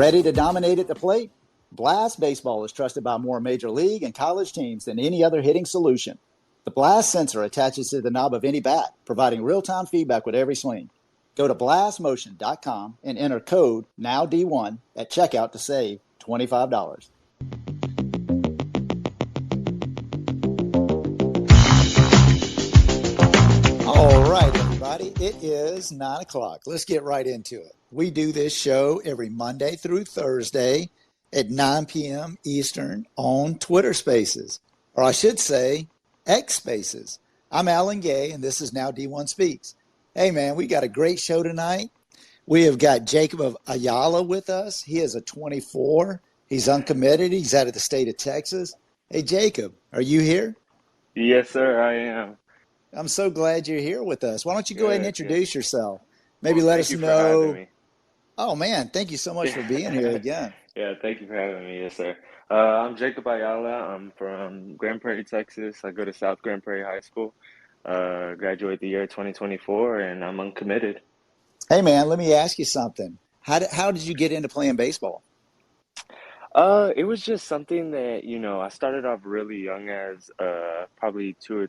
Ready to dominate at the plate? Blast Baseball is trusted by more major league and college teams than any other hitting solution. The Blast sensor attaches to the knob of any bat, providing real-time feedback with every swing. Go to blastmotion.com and enter code NOWD1 at checkout to save $25. All right, everybody, it is 9 o'clock. Let's get right into it. We do this show every Monday through Thursday at 9 p.m. Eastern on Twitter Spaces, or I should say X Spaces. I'm Alan Gay, and this is Now D1 Speaks. Hey, man, we got a great show tonight. We have got Jacob of Ayala with us. He is a 24. He's uncommitted. He's out of the state of Texas. Hey, Jacob, are you here? Yes, sir, I am. I'm so glad you're here with us. Why don't you go ahead and introduce yourself? Maybe Well, let thank us you for having know. me. Oh, man, thank you so much for being here again. Yeah, thank you for having me. Yes, sir. I'm Jacob Ayala. I'm from Grand Prairie, Texas. I go to South Grand Prairie High School. Graduate the year 2024, and I'm uncommitted. Hey, man, let me ask you something. How did you get into playing baseball? It was just something that, I started off really young as probably three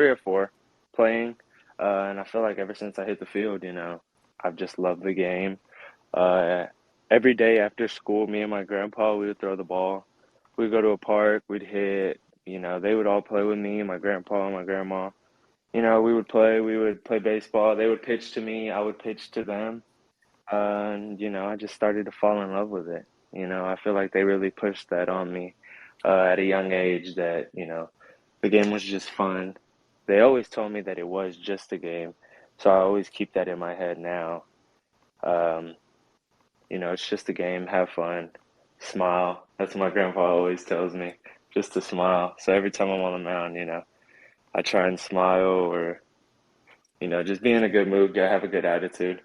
or four playing. And I feel like ever since I hit the field, I've just loved the game. Uh, every day after school, me and my grandpa, we would throw the ball. We'd go to a park, we'd hit, they would all play with me, my grandpa and my grandma. We would play baseball. They would pitch to me, I would pitch to them. And, I just started to fall in love with it. I feel like they really pushed that on me at a young age that, the game was just fun. They always told me that it was just a game. So I always keep that in my head now. Um, it's just a game, have fun, smile. That's what my grandpa always tells me, just to smile. So every time I'm on the mound, I try and smile or, just be in a good mood, have a good attitude.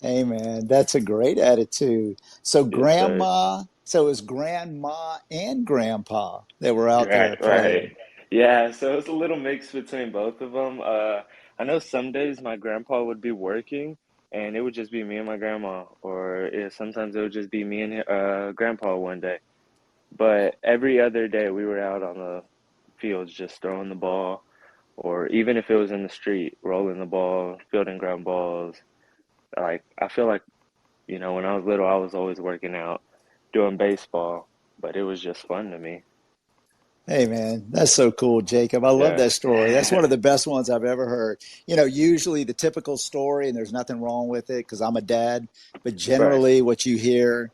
Hey, man, that's a great attitude. Yes, sir. So it was grandma and grandpa that were out Right, there right. playing. Yeah, so it's a little mix between both of them. I know some days my grandpa would be working and it would just be me and my grandma, or sometimes it would just be me and grandpa one day. But every other day we were out on the fields just throwing the ball, or even if it was in the street, rolling the ball, fielding ground balls. Like I feel like, when I was little, I was always working out, doing baseball, but it was just fun to me. Hey, man, that's so cool, Jacob. I love Yeah. that story. That's one of the best ones I've ever heard. Usually the typical story, and there's nothing wrong with it because I'm a dad, but Right. generally what you hear,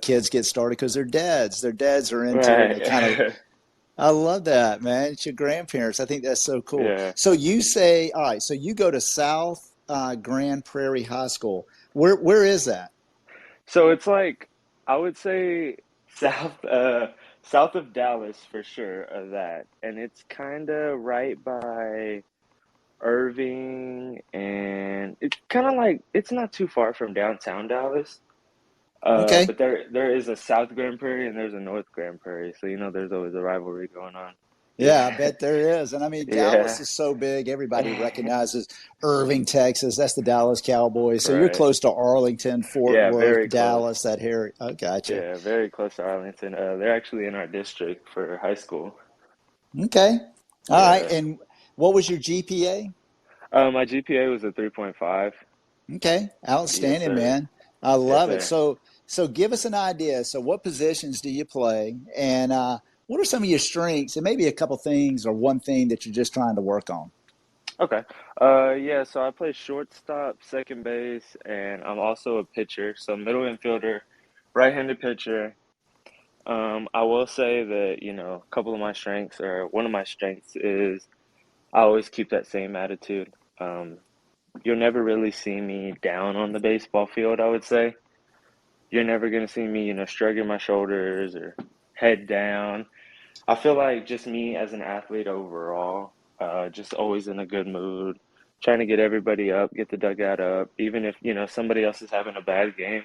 kids get started because their dads. Their dads are into it and they kind of, Right. I love that, man. It's your grandparents. I think that's so cool. Yeah. So you say, all right, so you go to South Grand Prairie High School. Where is that? So it's like I would say south of Dallas for sure of that. And it's kind of right by Irving, and it's kind of like it's not too far from downtown Dallas. Okay. But there is a South Grand Prairie and there's a North Grand Prairie. So there's always a rivalry going on. Yeah, I Yeah. bet there is. And I mean, Dallas Yeah. is so big, everybody recognizes Irving, Texas. That's the Dallas Cowboys. So you're Right. close to Arlington, Fort Yeah, Worth, very close. Dallas, that area. Oh, gotcha. Yeah, very close to Arlington. They're actually in our district for high school. Okay. All right. Yeah. And what was your GPA? My GPA was a 3.5. Okay. Yes, Outstanding, sir. man. I Yes, love it. sir. So give us an idea. So what positions do you play? And what are some of your strengths? And maybe a couple things or one thing that you're just trying to work on. Okay. Yeah, so I play shortstop, second base, and I'm also a pitcher. So middle infielder, right-handed pitcher. I will say that, a couple of my strengths, or one of my strengths is I always keep that same attitude. Um, you'll never really see me down on the baseball field, I would say. You're never gonna see me, shrugging my shoulders or head down. I feel like just me as an athlete overall, just always in a good mood, trying to get everybody up, get the dugout up, even if, somebody else is having a bad game,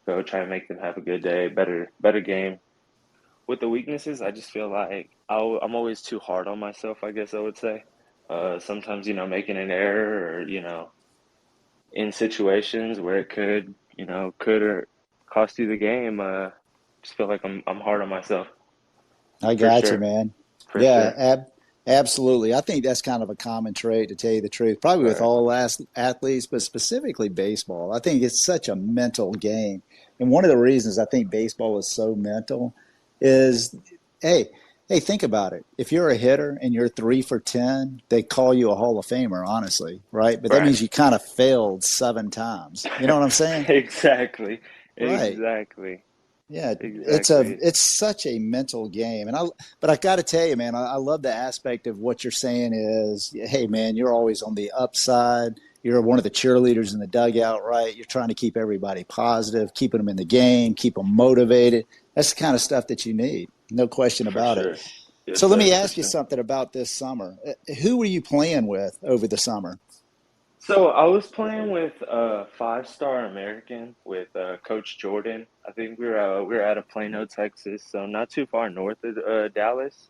go try and make them have a good day, better game. With the weaknesses, I just feel like I'm always too hard on myself, I guess I would say. Sometimes, making an error or, in situations where it could or cost you the game, just feel like I'm hard on myself I for got you, sure, man. for Yeah, sure. absolutely. I think that's kind of a common trait, to tell you the truth, probably with Right, all athletes, but specifically baseball. I think it's such a mental game. And one of the reasons I think baseball is so mental is, hey, hey, think about it. If you're a hitter and you're 3 for 10, they call you a Hall of Famer, honestly, right? But that right. means you kind of failed 7 times. You know what I'm saying? Exactly, Right. exactly, Yeah, exactly. it's such a mental game, and but I got to tell you, man, I love the aspect of what you're saying is, hey, man, you're always on the upside. You're one of the cheerleaders in the dugout, right? You're trying to keep everybody positive, keeping them in the game, keep them motivated. That's the kind of stuff that you need, no question For about it. sure. Yes, So let sir, me for ask you sure. something about this summer. Who were you playing with over the summer? So I was playing with a five-star American with Coach Jordan. I think we were out of Plano, Texas, so not too far north of Dallas.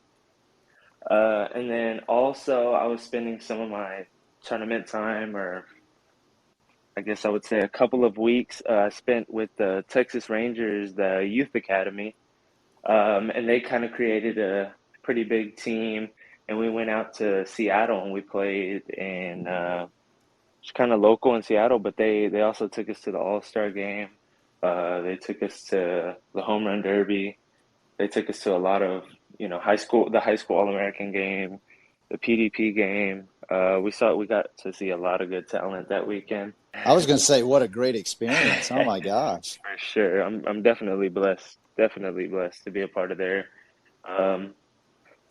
And then also I was spending some of my tournament time, or I guess I would say a couple of weeks, spent with the Texas Rangers, the youth academy, and they kind of created a pretty big team. And we went out to Seattle and we played in. It's kind of local in Seattle, but they also took us to the All-Star game. They took us to the Home Run Derby. They took us to a lot of, the high school All-American game, the PDP game. We got to see a lot of good talent that weekend. I was going to say, what a great experience. Oh my gosh. For sure. I'm definitely blessed to be a part of their um,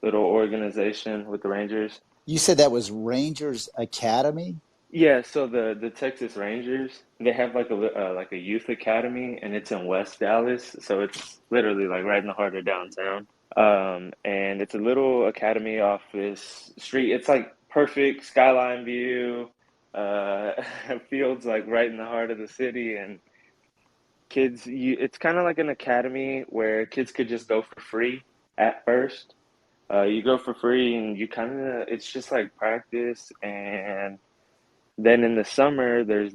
little organization with the Rangers. You said that was Rangers Academy? Yeah, so the Texas Rangers, they have like a youth academy, and it's in West Dallas, so it's literally like right in the heart of downtown. And it's a little academy off this street. It's like perfect skyline view, uh, fields like right in the heart of the city, and it's kind of like an academy where kids could just go for free at first. You go for free, and it's just like practice, and then in the summer, there's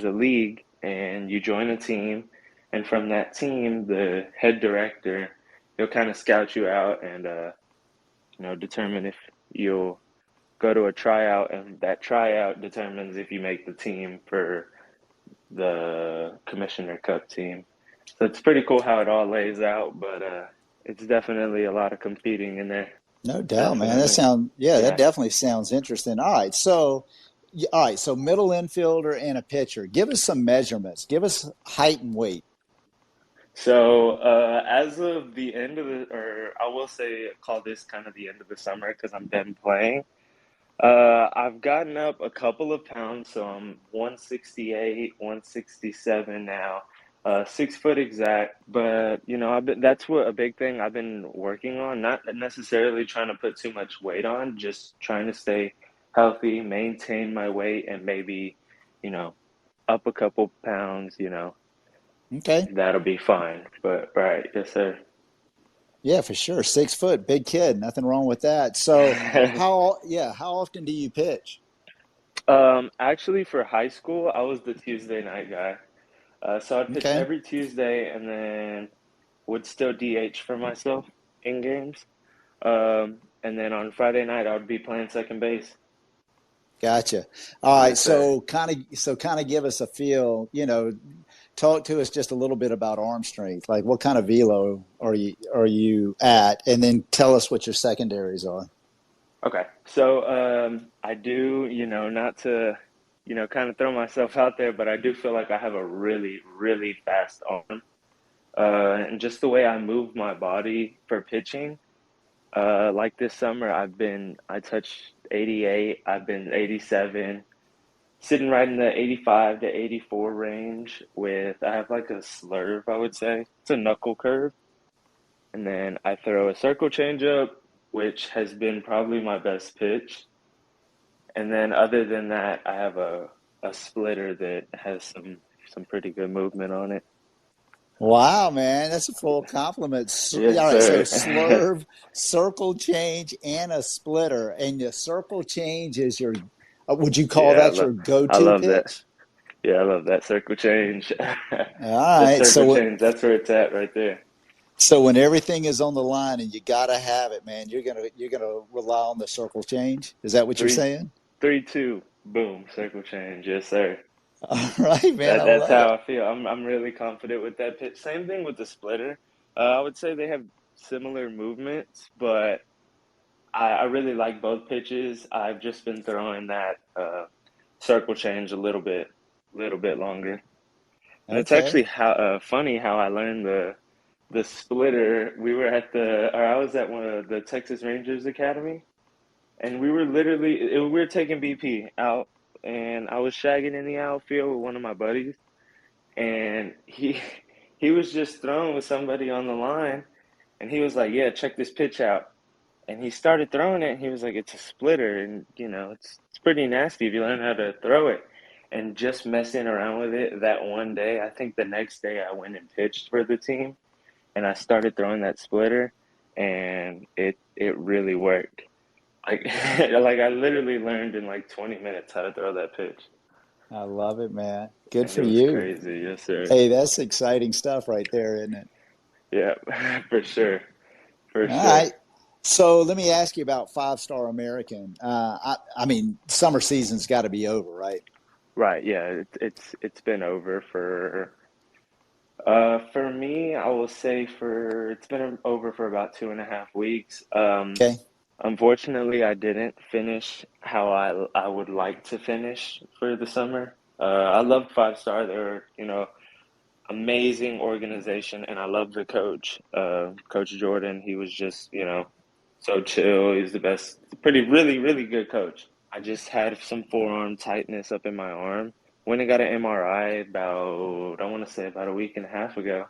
a league, and you join a team, and from that team, the head director, he'll kind of scout you out and determine if you'll go to a tryout, and that tryout determines if you make the team for the Commissioner Cup team. So it's pretty cool how it all lays out, but it's definitely a lot of competing in there. No doubt, man. Definitely. Yeah, that Yeah. definitely sounds interesting. All right, so middle infielder and a pitcher. Give us some measurements. Give us height and weight. So, as of the end of or I will say, call this kind of the end of the summer because I'm done playing. I've gotten up a couple of pounds, so I'm 168, 167 now, 6 foot exact. But that's what a big thing I've been working on. Not necessarily trying to put too much weight on, just trying to stay healthy, maintain my weight, and maybe, you know, up a couple pounds. Okay. That'll be fine. But right, yes, sir. Yeah, for sure. 6 foot, big kid. Nothing wrong with that. How often do you pitch? Actually, for high school, I was the Tuesday night guy. So I'd pitch Okay. every Tuesday and then would still DH for myself in games. And then on Friday night, I would be playing second base. Gotcha. All right. Yes, sir. So kind of give us a feel, talk to us just a little bit about arm strength. Like what kind of velo are you at? And then tell us what your secondaries are. Okay. So I do, not to, kind of throw myself out there, but I do feel like I have a really, really fast arm. And just the way I move my body for pitching, like this summer, I touched 88, I've been 87, sitting right in the 85 to 84 range I have like a slurve, I would say. It's a knuckle curve. And then I throw a circle changeup, which has been probably my best pitch. And then other than that, I have a splitter that has some pretty good movement on it. Wow, man, that's a full compliment. Yes, All right, so sir. slurve, circle change, and a splitter. And the circle change is would you call Yeah, that your I go-to love that. pitch? Yeah, I love that circle change. All The right. circle change, that's where it's at right there. So when everything is on the line and you gotta have it, man, you're gonna rely on the circle change. Is that what you're Three, saying? 3, 2, boom, circle change. Yes, sir. All right, man. I That's love how it. I feel. I'm really confident with that pitch. Same thing with the splitter. I would say they have similar movements, but I really like both pitches. I've just been throwing that circle change little bit longer. And it's Okay. actually funny how I learned the splitter. I was at one of the Texas Rangers Academy, and we were taking BP out, and I was shagging in the outfield with one of my buddies, and he was just throwing with somebody on the line, and he was like, "Yeah, check this pitch out." And he started throwing it, and he was like, "It's a splitter, and it's pretty nasty if you learn how to throw it." And just messing around with it that one day, I think the next day I went and pitched for the team, and I started throwing that splitter, and it really worked. Like like I literally learned in like 20 minutes how to throw that pitch, I love it, man. Good and for it was you. crazy. Yes, sir. Hey, that's exciting stuff right there, isn't it? Yeah, for sure, for All sure. right. So let me ask you about five-star American. I mean, summer season's got to be over, right? Right, yeah, it's been over for me, I will say it's been over for about 2.5 weeks. Okay. Unfortunately, I didn't finish how I would like to finish for the summer. I loved Five Star. They're, amazing organization, and I love the coach, Coach Jordan. He was just, so chill. He's the best, really, really good coach. I just had some forearm tightness up in my arm. Went and got an MRI I want to say about a week and a half ago.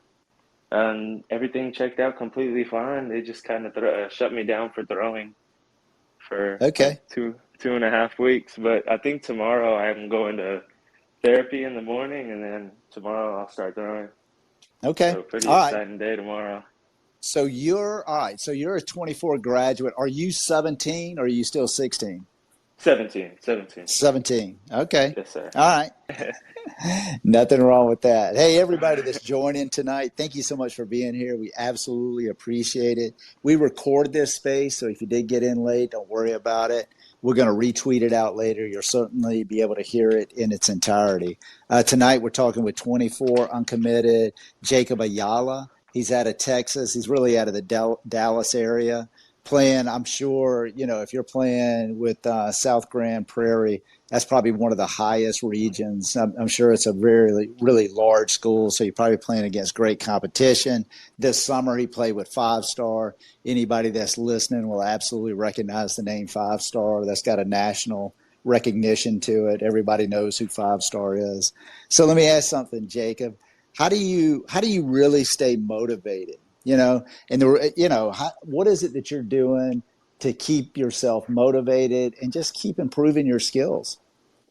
And everything checked out completely fine. They just kind of shut me down for throwing for like Okay. 2.5 weeks. But I think tomorrow I'm going to therapy in the morning, and then tomorrow I'll start throwing. Okay. So pretty All right. exciting day tomorrow. So you're all right. So you're a 24 graduate. Are you 17 or are you still 16? 17, 17. 17. Okay. Yes, sir. All right. Nothing wrong with that. Hey, everybody that's joining tonight, thank you so much for being here. We absolutely appreciate it. We record this space, so if you did get in late, don't worry about it. We're going to retweet it out later. You'll certainly be able to hear it in its entirety. Tonight, we're talking with 24 uncommitted Jacob Ayala. He's out of Texas. He's really out of the Dallas area. Playing, I'm sure, if you're playing with South Grand Prairie, that's probably one of the highest regions. I'm sure it's a very, really large school, so you're probably playing against great competition. This summer, he played with Five Star. Anybody that's listening will absolutely recognize the name Five Star. That's got a national recognition to it. Everybody knows who Five Star is. So let me ask something, Jacob. How do you really stay motivated? And what is it that you're doing to keep yourself motivated and just keep improving your skills?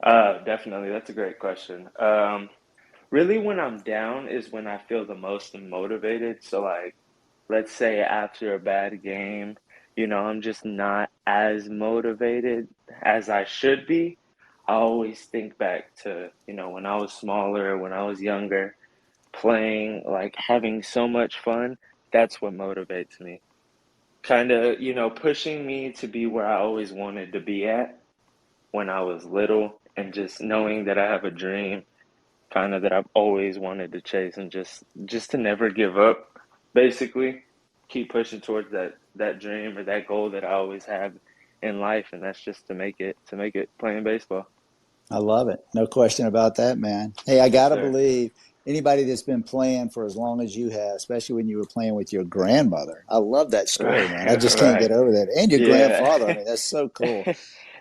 Definitely. That's a great question. Really, when I'm down is when I feel the most motivated. So, like, let's say after a bad game, I'm just not as motivated as I should be. I always think back to, when I was smaller, when I was younger, playing, like having so much fun. That's what motivates me. Kind of, pushing me to be where I always wanted to be at when I was little, and just knowing that I have a dream kind of that I've always wanted to chase, and just to never give up, basically keep pushing towards that dream or that goal that I always have in life, and that's just to make it playing baseball. I love it. No question about that, man. Hey, I Yes, got to sir. believe anybody that's been playing for as long as you have, especially when you were playing with your grandmother. I love that story, man. I just can't Right. get over that. And your grandfather. I Yeah. mean, that's so cool.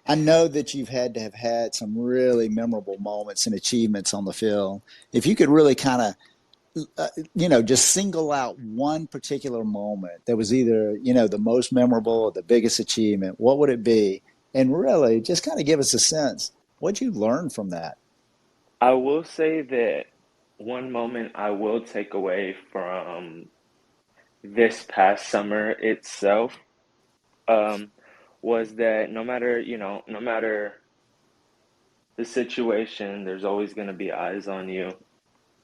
I know that you've had to have had some really memorable moments and achievements on the field. If you could really kind of just single out one particular moment that was either, the most memorable or the biggest achievement, what would it be? And really just kind of give us a sense. What'd you learn from that? I will say that one moment I will take away from this past summer itself, um, was that no matter the situation, there's always going to be eyes on you.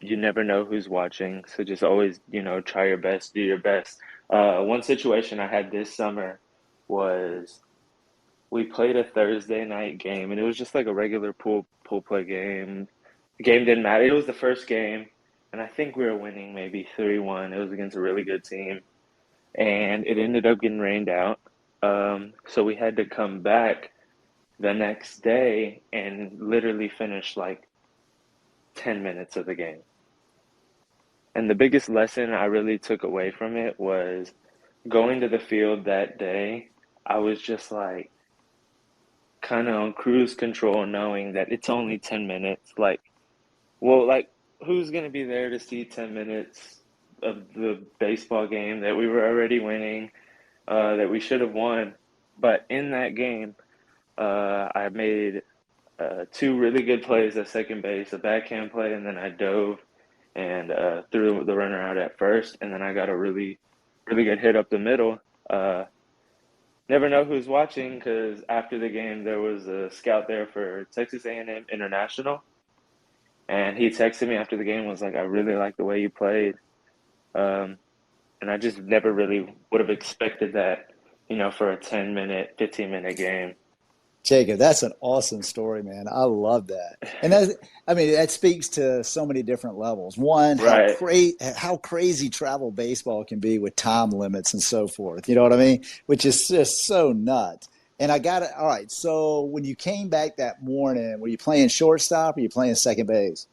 You never know who's watching, so just always, try your best, do your best. One situation I had this summer was we played a Thursday night game, and it was just like a regular pool play game. The game didn't matter. It was the first game, and I think we were winning maybe 3-1. It was against a really good team, and it ended up getting rained out. So we had to come back the next day and literally finish like 10 minutes of the game. And the biggest lesson I really took away from it was going to the field that day. I was just like kind of on cruise control, knowing that it's only 10 minutes. Like, who's going to be there to see 10 minutes of the baseball game that we were already winning, that we should have won? But in that game, I made two really good plays at second base, a backhand play, and then I dove and threw the runner out at first, and then I got a really, really good hit up the middle. Uh, Never know who's watching because after the game there was a scout there for Texas A&M International, and he texted me after the game was like, "I really like the way you played," um, and I just never really would have expected that, for a 10-minute, 15-minute game. Jacob, that's an awesome story, man. I love that. And that's, I mean, that speaks to so many different levels. One, Right. how crazy travel baseball can be with time limits and so forth. You know what I mean? Which is just so nuts. And I got it. All right. So when you came back that morning, were you playing shortstop or you playing second base?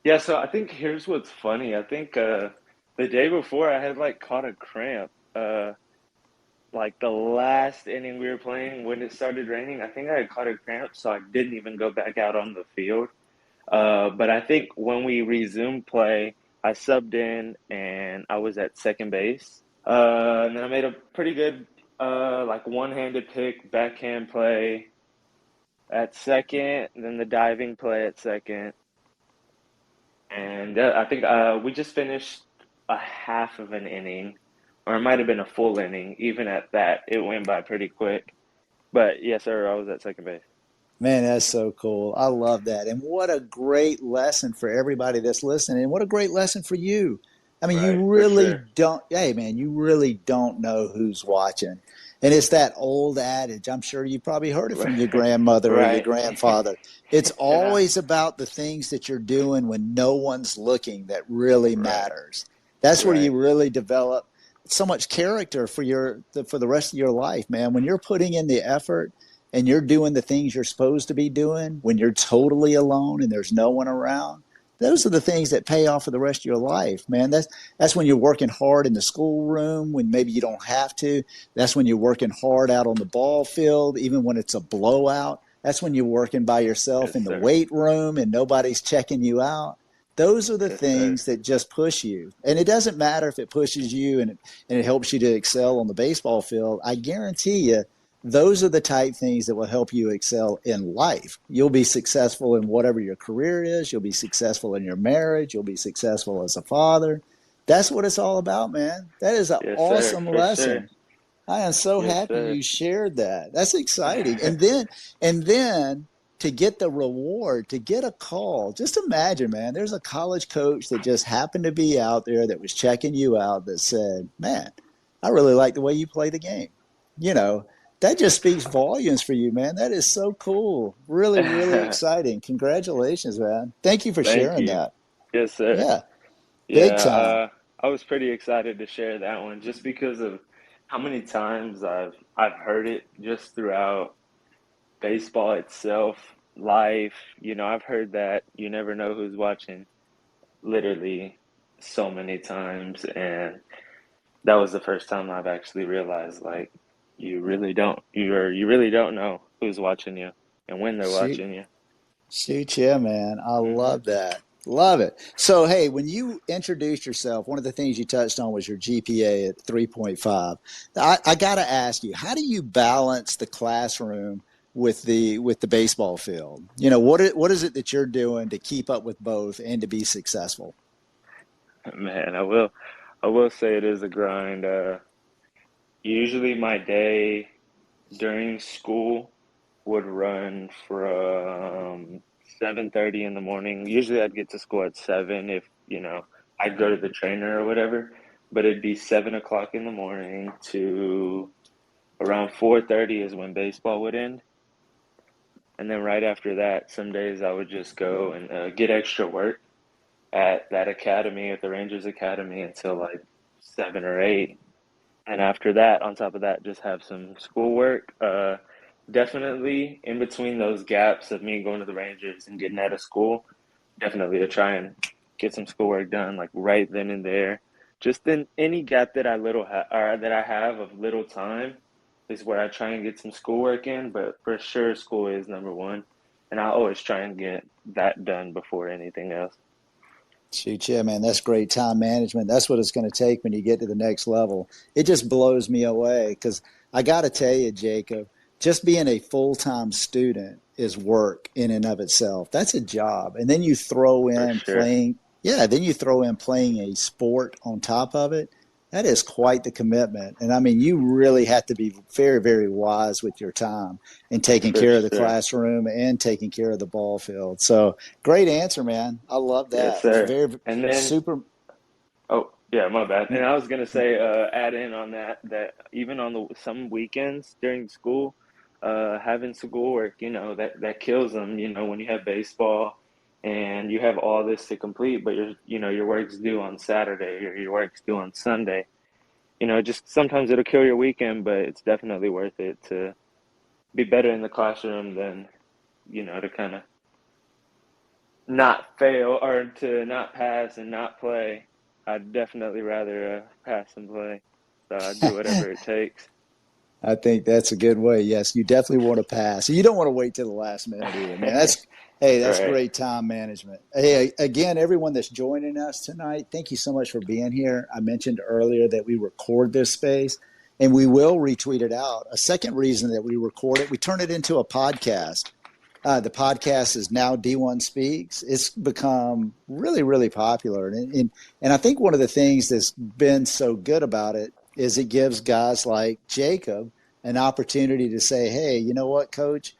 Yeah, so I think here's what's funny. I think the day before I had like caught a cramp. Like the last inning we were playing when it started raining, I think I had caught a cramp, so I didn't even go back out on the field. But I think when we resumed play, I subbed in and I was at second base. And then I made a pretty good, like one-handed pick, backhand play at second, and then the diving play at second. And I think we just finished a half of an inning, or it might have been a full inning. Even at that, it went by pretty quick. But yes, sir, I was at second base. Man, that's so cool. I love that. And what a great lesson for everybody that's listening. And what a great lesson for you. I mean, you Right, for really sure. don't, hey, man, you really don't know who's watching. And it's that old adage. I'm sure you probably heard it from your Right, grandmother or your right. grandfather. It's Yeah, always about the things that you're doing when no one's looking that really right, matters. That's where you right. really develop so much character for for the rest of your life, man. When you're putting in the effort and you're doing the things you're supposed to be doing when you're totally alone and there's no one around, those are the things that pay off for the rest of your life, man. That's when you're working hard in the schoolroom when maybe you don't have to. That's when you're working hard out on the ball field, even when it's a blowout. That's when you're working by yourself Yes, in the sir. weight room and nobody's checking you out. Those are the Yes, sir. things that just push you. And it doesn't matter if it pushes you and it helps you to excel on the baseball field. I guarantee you, those are the type things that will help you excel in life. You'll be successful in whatever your career is. You'll be successful in your marriage. You'll be successful as a father. That's what it's all about, man. That is an Yes, sir, awesome for sure. lesson. I am so Yes, happy sir. you shared that. That's exciting. And then to get the reward, to get a call. Just imagine, man, there's a college coach that just happened to be out there that was checking you out that said, "Man, I really like the way you play the game." You know, that just speaks volumes for you, man. That is so cool. Really, really exciting. Congratulations, man. Thank you for Thank sharing you. that. Yes, sir. Yeah, Yeah, big time. I was pretty excited to share that one just because of how many times I've heard it just throughout baseball itself, life. I've heard that you never know who's watching literally so many times, and that was the first time I've actually realized like you really don't know who's watching you and when they're Shoot. watching you. Shoot, yeah, man. I Hmm. love that. Love it. So, hey, when you introduced yourself, one of the things you touched on was your GPA at 3.5. I got to ask you, how do you balance the classroom with the baseball field? What is it that you're doing to keep up with both and to be successful? Man, I will say it is a grind. Usually my day during school would run from 7:30 in the morning. Usually I'd get to school at 7 if, I'd go to the trainer or whatever, but it'd be 7 o'clock in the morning to around 4:30 is when baseball would end. And then right after that, some days I would just go and get extra work at that academy, at the Rangers Academy, until like 7 or 8. And after that, on top of that, just have some schoolwork. Definitely in between those gaps of me going to the Rangers and getting out of school, definitely to try and get some schoolwork done, like right then and there. Just in any gap that or that I have of little time is where I try and get some schoolwork in. But for sure, school is number one, and I always try and get that done before anything else. Shoot, yeah, man, that's great time management. That's what it's going to take when you get to the next level. It just blows me away because I got to tell you, Jacob, just being a full-time student is work in and of itself. That's a job. And then you throw For in sure, playing, yeah, then you throw in playing a sport on top of it. That is quite the commitment. And I mean, you really have to be very, very wise with your time and taking for care of the sure. classroom and taking care of the ball field. So, great answer, man. I love Yes, that. sir. Very And then super. Oh, yeah, my bad. And I was gonna say, add in on that even on the some weekends during school, having schoolwork, that kills them. When you have baseball and you have all this to complete, but your work's due on Saturday or your work's due on Sunday. Just sometimes it'll kill your weekend, but it's definitely worth it to be better in the classroom than, to kind of not fail or to not pass and not play. I'd definitely rather pass and play. So I'd do whatever it takes. I think that's a good way. Yes, you definitely want to pass. You don't want to wait till the last minute either, man. That's Right. great time management. Hey, again, everyone that's joining us tonight, thank you so much for being here. I mentioned earlier that we record this space and we will retweet it out. A second reason that we record it, we turn it into a podcast. The podcast is now D1 Speaks. It's become really, really popular. And I think one of the things that's been so good about it is it gives guys like Jacob an opportunity to say, hey, you know what, coach?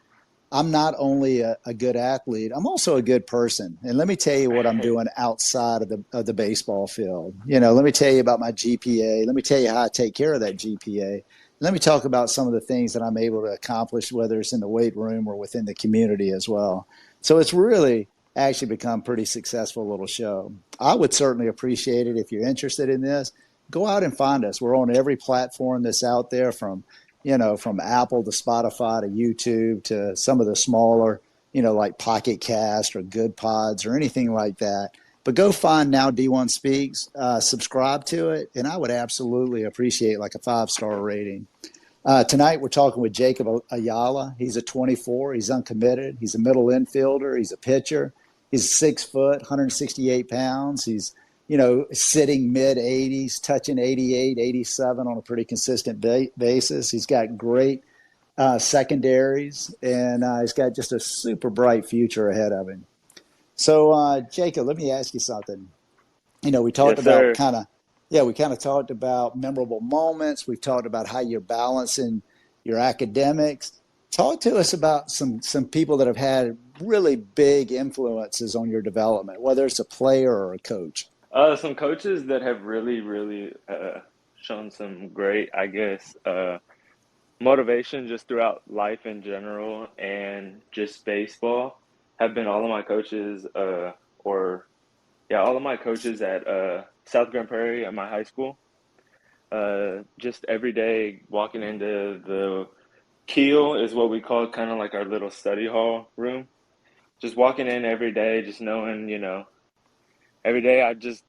I'm not only a good athlete, I'm also a good person. And let me tell you what I'm doing outside of the baseball field. Let me tell you about my GPA. Let me tell you how I take care of that GPA. Let me talk about some of the things that I'm able to accomplish, whether it's in the weight room or within the community as well. So it's really actually become a pretty successful little show. I would certainly appreciate it if you're interested in this. Go out and find us. We're on every platform that's out there from Apple to Spotify to YouTube to some of the smaller, like Pocket Cast or Good Pods or anything like that. But go find Now D1 Speaks, subscribe to it, and I would absolutely appreciate like a 5-star rating. Tonight we're talking with Jacob Ayala. He's a 24. He's uncommitted. He's a middle infielder. He's a pitcher. He's 6 foot, 168 pounds. He's sitting mid 80s, touching 88, 87 on a pretty consistent basis. He's got great secondaries, and he's got just a super bright future ahead of him. So, Jacob, let me ask you something. We talked Yes, about sir. kind of, yeah, we kind of talked about memorable moments. We've talked about how you're balancing your academics. Talk to us about some people that have had really big influences on your development, whether it's a player or a coach. Some coaches that have really, really shown some great, I guess, motivation just throughout life in general and just baseball have been all of my coaches, or yeah, all of my coaches at South Grand Prairie at my high school. Just every day walking into the keel is what we call kind of like our little study hall room. Just walking in every day, just knowing, every day I just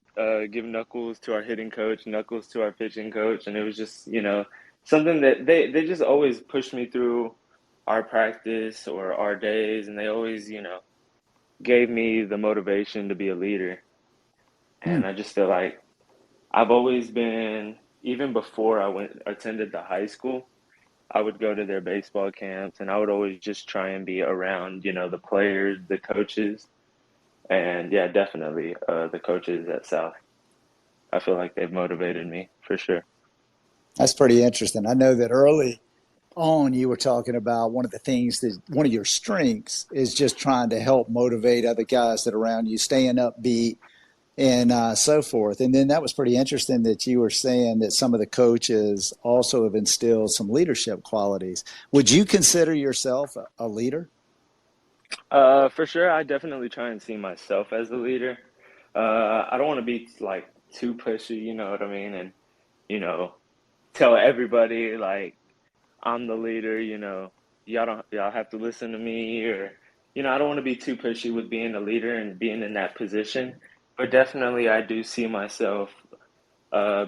give knuckles to our hitting coach, knuckles to our pitching coach, and it was just, something that they just always pushed me through our practice or our days, and they always, gave me the motivation to be a leader. Hmm. And I just feel like I've always been, even before I went attended the high school, I would go to their baseball camps, and I would always just try and be around, the players, the coaches, and yeah, definitely the coaches at South. I feel like they've motivated me for sure. That's pretty interesting. I know that early on, you were talking about one of the things that one of your strengths is just trying to help motivate other guys that are around you, staying upbeat and so forth. And then that was pretty interesting that you were saying that some of the coaches also have instilled some leadership qualities. Would you consider yourself a leader? For sure, I definitely try and see myself as a leader. I don't want to be like too pushy, you know what I mean? And, you know, tell everybody like I'm the leader, y'all have to listen to me or I don't want to be too pushy with being a leader and being in that position. But definitely I do see myself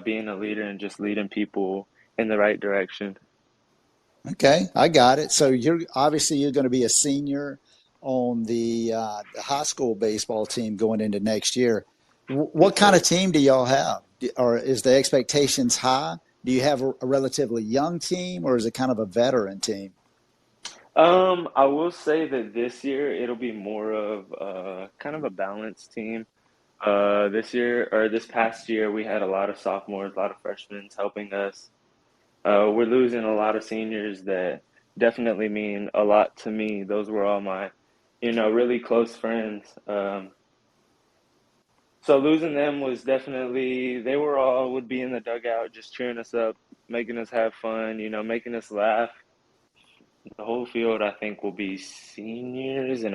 being a leader and just leading people in the right direction. Okay, I got it. So you're going to be a senior on the high school baseball team going into next year. What Yes, kind of sir. team do y'all have? Or is the expectations high? Do you have a relatively young team, or is it kind of a veteran team? I will say that this year it'll be more of kind of a balanced team. This year or this past year, we had a lot of sophomores, a lot of freshmen helping us. We're losing a lot of seniors that definitely mean a lot to me. Those were all my, really close friends. So losing them was definitely, they were all would be in the dugout just cheering us up, making us have fun, making us laugh. The whole field, I think, will be seniors and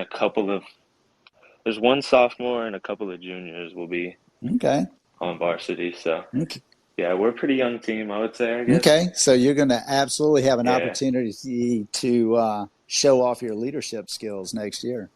there's one sophomore and a couple of juniors will be Okay. on varsity. So, Okay. yeah, we're a pretty young team, I would say, I guess. Okay. So you're going to absolutely have an Yeah. opportunity to show off your leadership skills next year.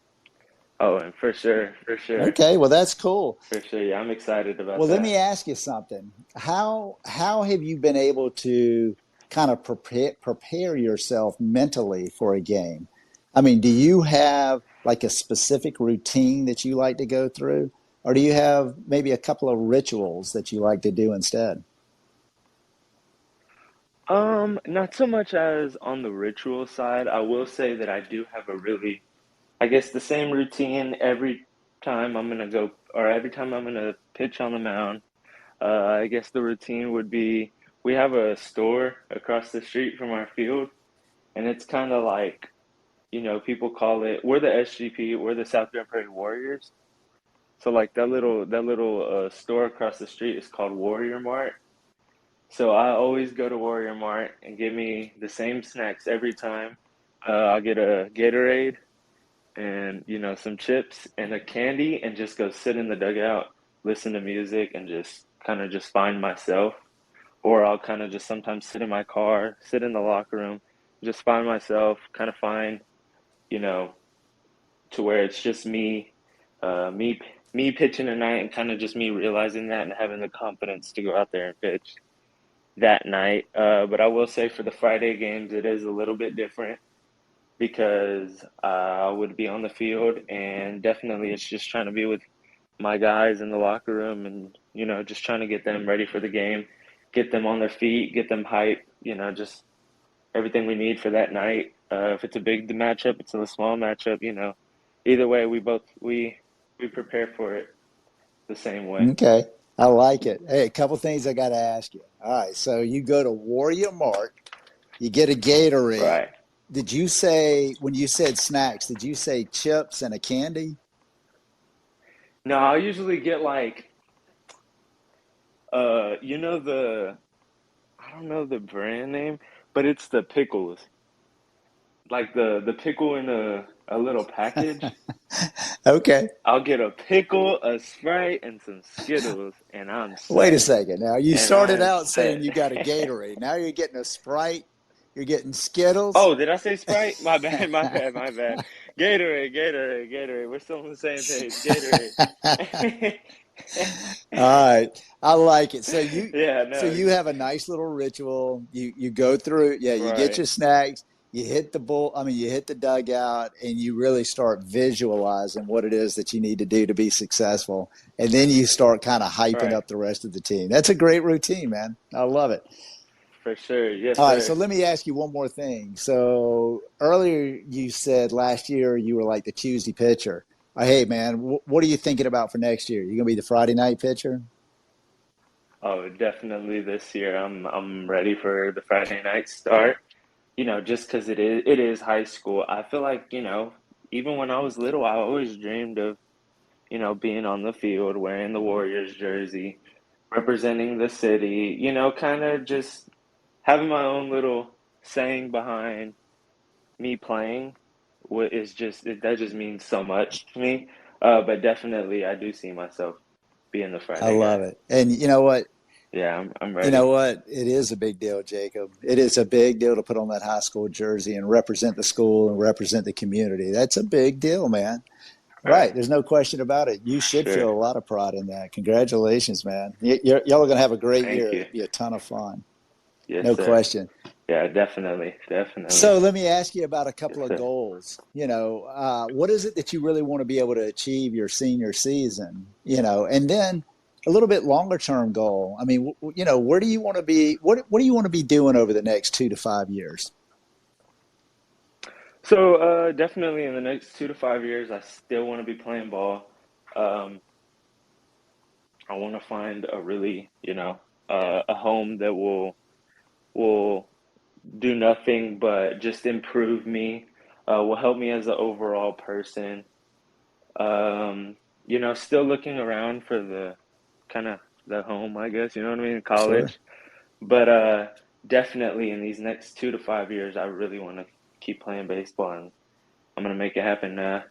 Oh, and for sure, for sure, Okay. Well, that's cool. for sure. Yeah, I'm excited about Well, let that. me ask you something. How have you been able to kind of prepare yourself mentally for a game? I mean, do you have like a specific routine that you like to go through, or do you have maybe a couple of rituals that you like to do instead? Not so much as on the ritual side. I will say that I do have I guess the same routine every time I'm gonna go, or every time I'm gonna pitch on the mound. I guess the routine would be we have a store across the street from our field, and it's kind of like, people call it, we're the SGP, we're the South Grand Prairie Warriors. So like that little store across the street is called Warrior Mart. So I always go to Warrior Mart and get me the same snacks every time. I'll get a Gatorade and some chips and a candy and just go sit in the dugout, listen to music, and just kind of just find myself. Or I'll kind of just sometimes sit in my car, sit in the locker room, just find myself, kind of find, you know, to where it's just me, me pitching a night and kind of just me realizing that and having the confidence to go out there and pitch that night. But I will say for the Friday games, it is a little bit different because I would be on the field and definitely it's just trying to be with my guys in the locker room and, just trying to get them ready for the game, get them on their feet, get them hyped, just everything we need for that night. If it's a big matchup, it's a small matchup, either way, we prepare for it the same way. Okay. I like it. Hey, a couple things I got to ask you. All right. So you go to Warrior Mart, you get a Gatorade. Right. Did you say, when you said snacks, did you say chips and a candy? No, I'll usually get like, the I don't know the brand name, but it's the pickles. Like the pickle in a little package. Okay. I'll get a pickle, a Sprite, and some Skittles, and I'm Wait a set. second. Now, you And started I'm out saying set. you got a Gatorade. Now you're getting a Sprite. You're getting Skittles. Oh, did I say Sprite? My bad, my bad, my bad. Gatorade, Gatorade, Gatorade. We're still on the same page. Gatorade. All right. I like it. Yeah, So no, you have a nice little ritual. You go through, yeah, you get right, your snacks, you hit the you hit the dugout and you really start visualizing what it is that you need to do to be successful. And then you start kind of hyping right, up the rest of the team. That's a great routine, man. I love it. for sure. Yes, All right, so sir. let me ask you one more thing. So earlier you said last year you were like the Tuesday pitcher. Hey, man, what are you thinking about for next year? You gonna be the Friday night pitcher? Oh, definitely this year. I'm ready for the Friday night start. just because it is high school. I feel like, even when I was little, I always dreamed of, being on the field, wearing the Warriors jersey, representing the city, kind of just having my own little saying behind me playing. What is just that just means so much to me. But definitely, I do see myself being the I Friday love guy. it. And you know what? Yeah, I'm You know ready. what? It is a big deal, Jacob. It is a big deal to put on that high school jersey and represent the school and represent the community. That's a big deal, man. Right. Right, There's no question about it. You for should sure. feel a lot of pride in that. Congratulations, man. Y'all are going to have a great Thank year. you. It'll be a ton of fun. Yes, No sir. question. Yeah, definitely, definitely. So let me ask you about a couple Yes, of sir. goals. What is it that you really want to be able to achieve your senior season? And then a little bit longer term goal. I mean, where do you want to be? What do you want to be doing over the next 2 to 5 years? So, definitely in the next 2 to 5 years, I still want to be playing ball. Um, I want to find a really, a home that will do nothing but just improve me, will help me as an overall person. Still looking around for the kind of the home, I guess, you know what I mean, Sure. college. But definitely in these next 2 to 5 years, I really want to keep playing baseball, and I'm gonna make it happen, no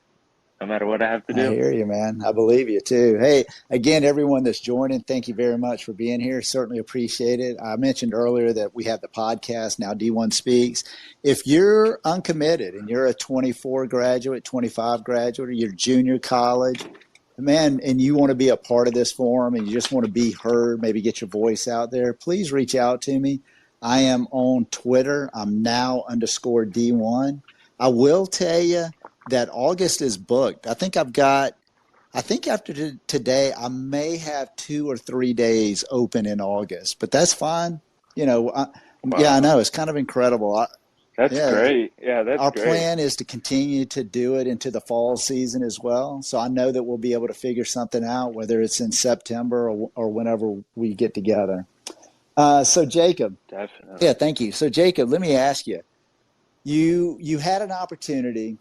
matter what I have to I do. hear you, man. I believe you too. Hey, again, everyone that's joining, thank you very much for being here. Certainly appreciate it. I mentioned earlier that we have the podcast now, D1 Speaks. If you're uncommitted and you're a 24 graduate, 25 graduate, or you're junior college, man, and you want to be a part of this forum and you just want to be heard, maybe get your voice out there, please reach out to me. I am on Twitter. I'm now underscore D1. I will tell you that August is booked. I think after today, I may have 2 or 3 days open in August, but that's fine. You know, I, yeah, I Wow, know it's kind of incredible. that's Yeah, great. Yeah, that's our great. plan is to continue to do it into the fall season as well. So I know that we'll be able to figure something out, whether it's in September or whenever we get together. So Jacob, yeah, Definitely. thank you. So Jacob, let me ask you, you had an opportunity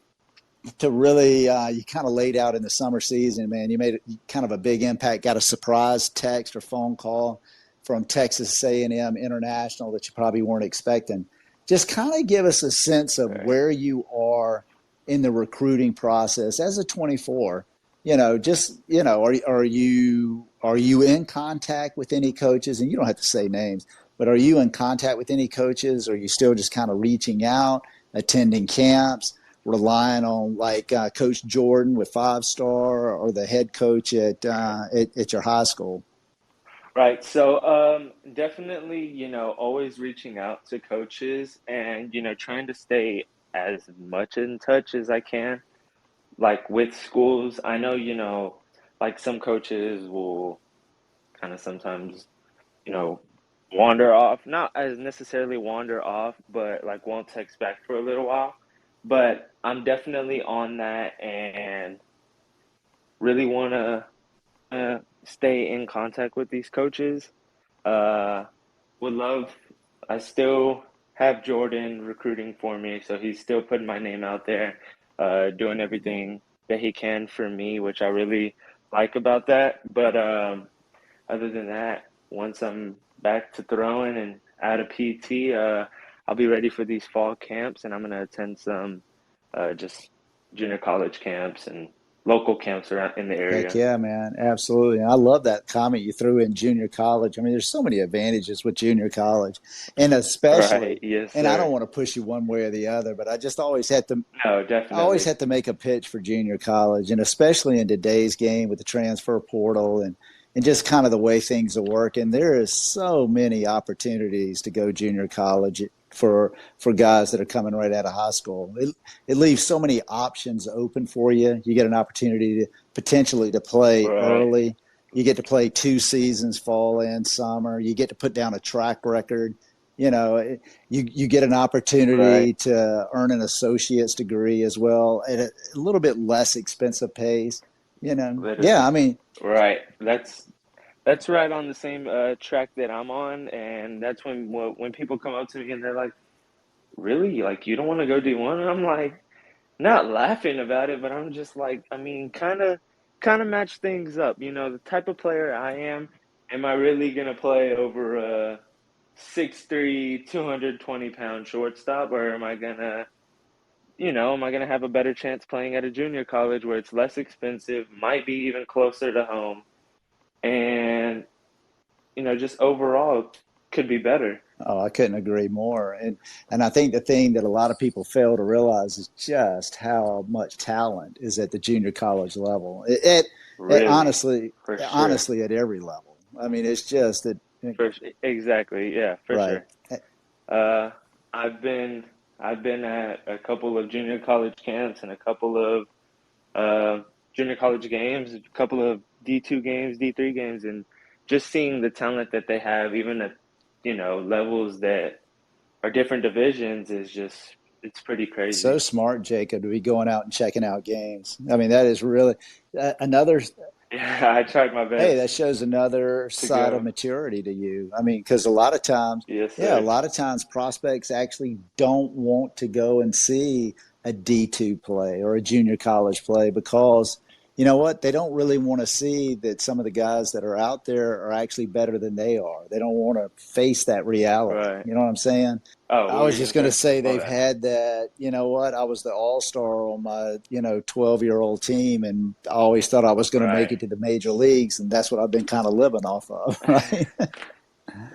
to really you kind of laid out in the summer season, man. You made kind of a big impact. Got a surprise text or phone call from Texas A&M International that you probably weren't expecting. Just kind of give us a sense of Right. where you are in the recruiting process as a 24. Are you in contact with any coaches? And you don't have to say names, but are you in contact with any coaches? Or are you still just kind of reaching out, attending camps? Relying on like Coach Jordan with 5 Star or the head coach at your high school? Right. So, definitely, always reaching out to coaches and, trying to stay as much in touch as I can. Like with schools, I know, like some coaches will kind of sometimes, you know, wander off, not as necessarily wander off, but like won't text back for a little while. But I'm definitely on that and really want to stay in contact with these coaches. Uh, would love, I still have Jordan recruiting for me, so he's still putting my name out there, doing everything that he can for me, which I really like about that. But other than that, once I'm back to throwing and out of PT, I'll be ready for these fall camps, and I'm gonna attend some just junior college camps and local camps around in the Heck area. yeah, man. Absolutely. And I love that comment you threw in junior college. I mean, there's so many advantages with junior college. And Right? especially, Yes, and I don't sir. want to push you one way or the other, but No, I always definitely. have to make a pitch for junior college, and especially in today's game with the transfer portal and just kind of the way things are working. There is so many opportunities to go junior college for guys that are coming right out of high school. It leaves so many options open for you. You get an opportunity to potentially to play Right, early. You get to play 2 seasons, fall and summer. You get to put down a track record. You know, you get an right. opportunity to earn an associate's degree as well at a little bit less expensive pace. Yeah, I Literally. mean, Right. That's right on the same track that I'm on, and that's when people come up to me and they're like, really? Like, you don't want to go D1? I'm like, not laughing about it, but I'm just like, I mean, kind of match things up. You know, the type of player I am I really gonna play over a 6'3", 220-pound shortstop, or am I gonna have a better chance playing at a junior college where it's less expensive, might be even closer to home, and just overall could be better. Oh, I couldn't agree more. And I think the thing that a lot of people fail to realize is just how much talent is at the junior college level. It Really, honestly, for sure. honestly, at every level. I mean, it's just that, Exactly, yeah, for right. sure. Uh, I've been I've been at a couple of junior college camps and a couple of junior college games, a couple of D2 games, D3 games, and just seeing the talent that they have, even at levels that are different divisions, is just it's pretty So crazy. smart, Jacob, to be going out and checking out games. I mean, that is really another. Yeah, I tried my Hey, best that shows another to side of go. maturity to you. I mean, because a lot of times, Yes, yeah, a sir. lot of times prospects actually don't want to go and see a D2 play or a junior college play because you know what? They don't really want to see that some of the guys that are out there are actually better than they are. They don't want to face that reality. Right. You know what I'm saying? Oh, I what were was you just gonna going to say? say My they've bad. had that, you know what? I was the all-star on my, 12-year-old team and I always thought I was going to make Right. it to the major leagues and that's what I've been kind of living off of, right?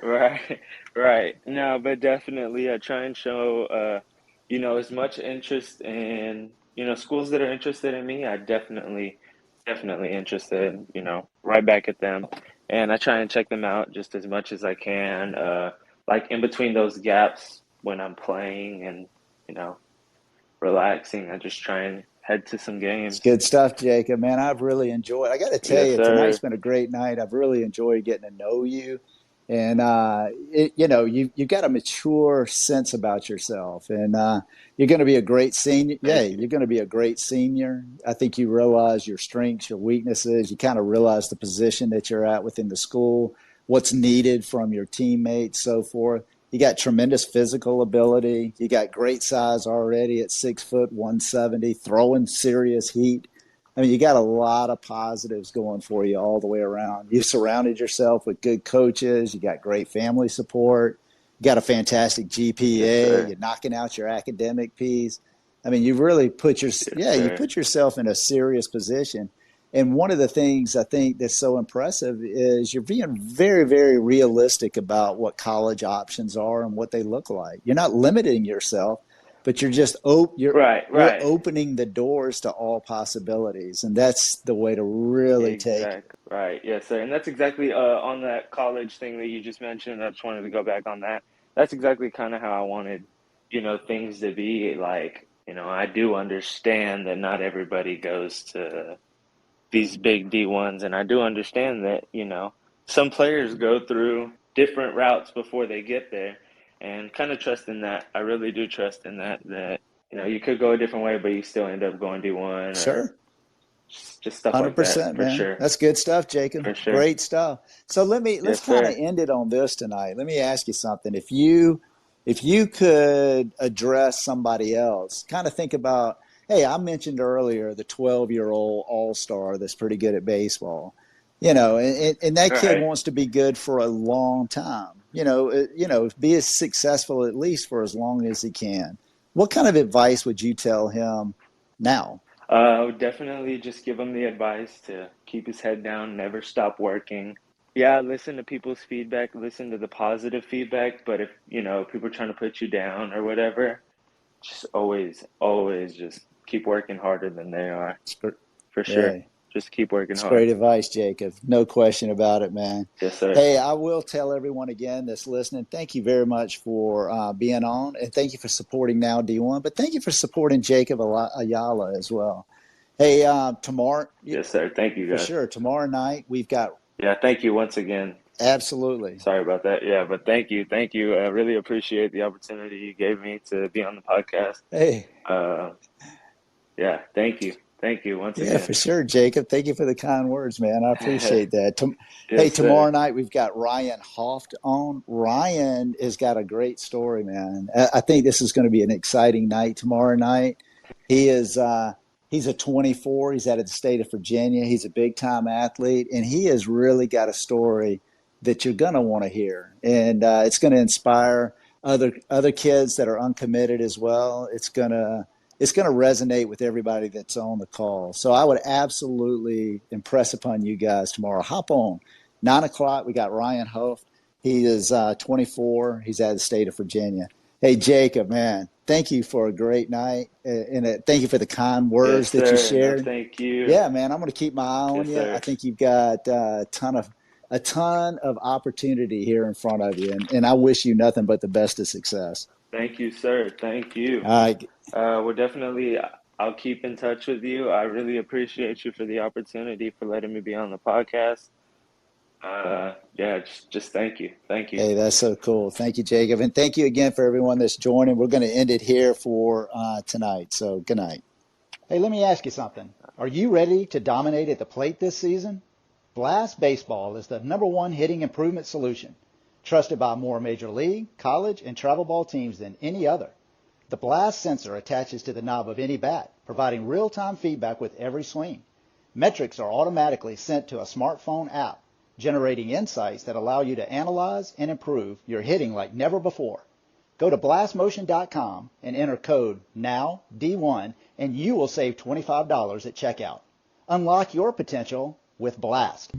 Right, right. No, but definitely I try and show as much interest in, schools that are interested in me. I definitely interested, right back at them. And I try and check them out just as much as I can. Like in between those gaps when I'm playing and, you know, relaxing, I just try and head to some It's games. good stuff, Jacob. Man, I've really enjoyed. I got to tell Yes, you, tonight's sir. been a great night. I've really enjoyed getting to know you, and you got a mature sense about yourself, and you're going to be a great senior. Yeah, Thank you. you're going to be a great senior. I think you realize your strengths, your weaknesses. You kind of realize the position that you're at within the school, what's needed from your teammates, so forth. You got tremendous physical ability. You got great size already at 6 foot 170, throwing serious heat. I mean, you got a lot of positives going for you all the way around. You've surrounded yourself with good coaches. You got great family support. You got a fantastic Yes, GPA. sir. You're knocking out your academic piece. I mean, you've really Yes, you sir. put yourself in a serious position. And one of the things I think that's so impressive is you're being very, very realistic about what college options are and what they look like. You're not limiting yourself, but you're just Right, you're right. opening the doors to all possibilities, and that's the way to really take it. Exactly. Right. Yes, sir. And that's exactly on that college thing that you just mentioned. I just wanted to go back on that. That's exactly kind of how I wanted, things to be. Like, I do understand that not everybody goes to these big D1s, and I do understand that, some players go through different routes before they get there, and kind of trust in that. I really do trust in that, you could go a different way, but you still end up going D1 or Sure. just stuff like that, 100%, for man. sure. That's good stuff, Jacob. For sure. Great stuff. So let's Yes, kind of sir. end it on this tonight. Let me ask you something. If you could address somebody else, kind of think about, hey, I mentioned earlier the 12-year-old all-star that's pretty good at baseball. And that kid Right. wants to be good for a long time. Be as successful at least for as long as he can. What kind of advice would you tell him now? I would definitely just give him the advice to keep his head down, never stop working. Yeah, listen to people's feedback, listen to the positive feedback, but if, people are trying to put you down or whatever, just always, always just keep working harder than they are, for sure. Yeah, Just keep working it's hard. great advice, Jacob. No question about it, man. Yes, sir. Hey, I will tell everyone again that's listening, thank you very much for being on, and thank you for supporting Now D1, but thank you for supporting Jacob Ayala as well. Hey, tomorrow, Yes, sir. Thank you, for guys. sure, tomorrow night, we've got Yeah, thank you once again. absolutely. Sorry about that. Yeah, but thank you. Thank you. I really appreciate the opportunity you gave me to be on the podcast. Hey, Uh, yeah, thank you. Thank you once Yeah, for again. sure, Jacob. Thank you for the kind words, man. I appreciate that. Hey, Yes, tomorrow sir. night we've got Ryan Hoft on. Ryan has got a great story, man. I think this is going to be an exciting night tomorrow night. He is he's a 24. He's out of the state of Virginia. He's a big time athlete, and he has really got a story that you're going to want to hear, and it's going to inspire other kids that are uncommitted as well. It's going to resonate with everybody that's on the call. So I would absolutely impress upon you guys tomorrow. Hop on. 9 o'clock, we got Ryan Hoft. He is 24. He's out of the state of Virginia. Hey, Jacob, man, thank you for a great night. And thank you for the kind Yes, words that you sir. No, shared. thank you. Yeah, man, I'm going to keep my eye on Yes, you. I sir. think you've got a ton of opportunity here in front of you. And I wish you nothing but the best of success. Thank you, sir. Thank you. All right. We're definitely, I'll keep in touch with you. I really appreciate you for the opportunity for letting me be on the podcast. Yeah, just thank you. Thank you. Hey, that's so cool. Thank you, Jacob. And thank you again for everyone that's joining. We're going to end it here for tonight. So good night. Hey, let me ask you something. Are you ready to dominate at the plate this season? Blast Baseball is the #1 hitting improvement solution, trusted by more major league, college, and travel ball teams than any other. The Blast sensor attaches to the knob of any bat, providing real-time feedback with every swing. Metrics are automatically sent to a smartphone app, generating insights that allow you to analyze and improve your hitting like never before. Go to blastmotion.com and enter code NOWD1 and you will save $25 at checkout. Unlock your potential with Blast.